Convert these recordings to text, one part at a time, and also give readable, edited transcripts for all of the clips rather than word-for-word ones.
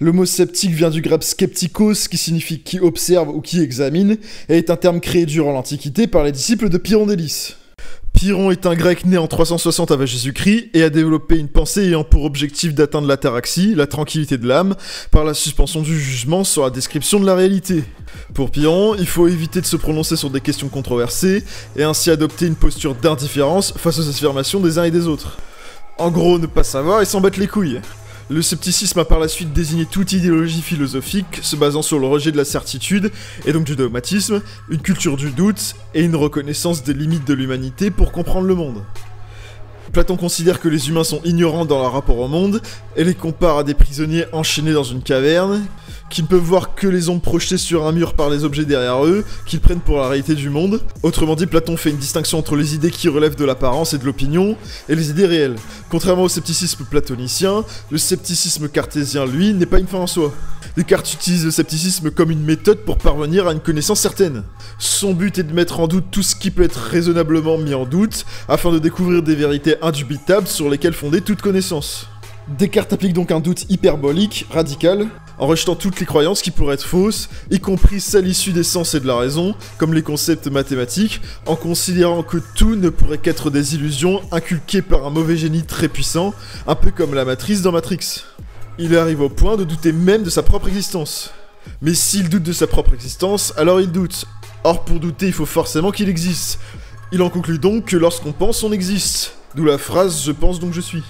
Le mot sceptique vient du grec skeptikos, qui signifie qui observe ou qui examine, et est un terme créé durant l'Antiquité par les disciples de Pyrrhon d'Hélice. Pyrrhon est un grec né en 360 avant Jésus-Christ et a développé une pensée ayant pour objectif d'atteindre l'ataraxie, la tranquillité de l'âme, par la suspension du jugement sur la description de la réalité. Pour Pyrrhon, il faut éviter de se prononcer sur des questions controversées et ainsi adopter une posture d'indifférence face aux affirmations des uns et des autres. En gros, ne pas savoir et s'en battre les couilles. Le scepticisme a par la suite désigné toute idéologie philosophique se basant sur le rejet de la certitude, et donc du dogmatisme, une culture du doute, et une reconnaissance des limites de l'humanité pour comprendre le monde. Platon considère que les humains sont ignorants dans leur rapport au monde, et les compare à des prisonniers enchaînés dans une caverne, qui ne peuvent voir que les ombres projetées sur un mur par les objets derrière eux, qu'ils prennent pour la réalité du monde. Autrement dit, Platon fait une distinction entre les idées qui relèvent de l'apparence et de l'opinion, et les idées réelles. Contrairement au scepticisme platonicien, le scepticisme cartésien, lui, n'est pas une fin en soi. Descartes utilise le scepticisme comme une méthode pour parvenir à une connaissance certaine. Son but est de mettre en doute tout ce qui peut être raisonnablement mis en doute, afin de découvrir des vérités indubitables sur lesquelles fonder toute connaissance. Descartes applique donc un doute hyperbolique, radical, en rejetant toutes les croyances qui pourraient être fausses, y compris celles issues des sens et de la raison, comme les concepts mathématiques, en considérant que tout ne pourrait qu'être des illusions inculquées par un mauvais génie très puissant, un peu comme la matrice dans Matrix. Il arrive au point de douter même de sa propre existence. Mais s'il doute de sa propre existence, alors il doute. Or pour douter, il faut forcément qu'il existe. Il en conclut donc que lorsqu'on pense, on existe. D'où la phrase « je pense donc je suis ».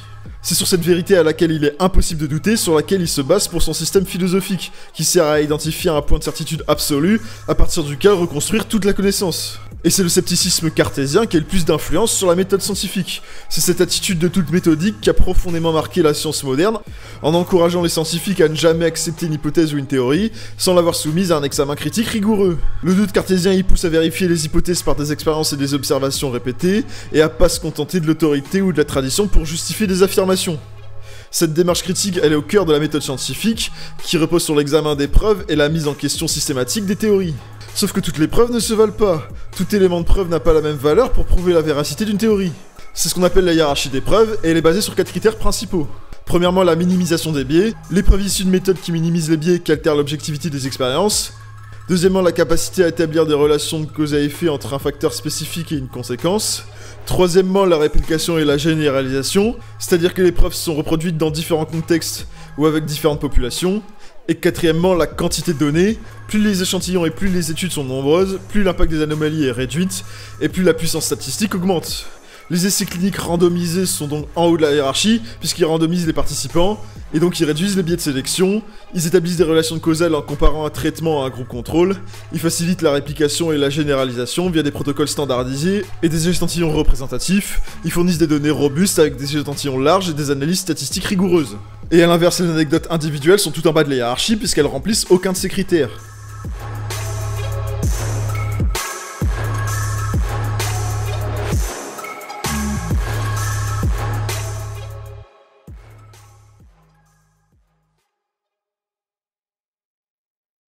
C'est sur cette vérité à laquelle il est impossible de douter, sur laquelle il se base pour son système philosophique, qui sert à identifier un point de certitude absolu, à partir duquel reconstruire toute la connaissance. Et c'est le scepticisme cartésien qui a le plus d'influence sur la méthode scientifique. C'est cette attitude de toute méthodique qui a profondément marqué la science moderne, en encourageant les scientifiques à ne jamais accepter une hypothèse ou une théorie, sans l'avoir soumise à un examen critique rigoureux. Le doute cartésien y pousse à vérifier les hypothèses par des expériences et des observations répétées, et à pas se contenter de l'autorité ou de la tradition pour justifier des affirmations. Cette démarche critique, elle est au cœur de la méthode scientifique, qui repose sur l'examen des preuves et la mise en question systématique des théories. Sauf que toutes les preuves ne se valent pas. Tout élément de preuve n'a pas la même valeur pour prouver la véracité d'une théorie. C'est ce qu'on appelle la hiérarchie des preuves, et elle est basée sur 4 critères principaux. Premièrement, la minimisation des biais, les preuves issues de méthodes qui minimisent les biais et qui altèrent l'objectivité des expériences. Deuxièmement, la capacité à établir des relations de cause à effet entre un facteur spécifique et une conséquence. Troisièmement, la réplication et la généralisation, c'est-à-dire que les preuves sont reproduites dans différents contextes ou avec différentes populations. Et quatrièmement, la quantité de données. Plus les échantillons et plus les études sont nombreuses, plus l'impact des anomalies est réduit, et plus la puissance statistique augmente. Les essais cliniques randomisés sont donc en haut de la hiérarchie, puisqu'ils randomisent les participants, et donc ils réduisent les biais de sélection, ils établissent des relations causales en comparant un traitement à un groupe contrôle, ils facilitent la réplication et la généralisation via des protocoles standardisés et des échantillons représentatifs, ils fournissent des données robustes avec des échantillons larges et des analyses statistiques rigoureuses. Et à l'inverse, les anecdotes individuelles sont tout en bas de la hiérarchie puisqu'elles remplissent aucun de ces critères.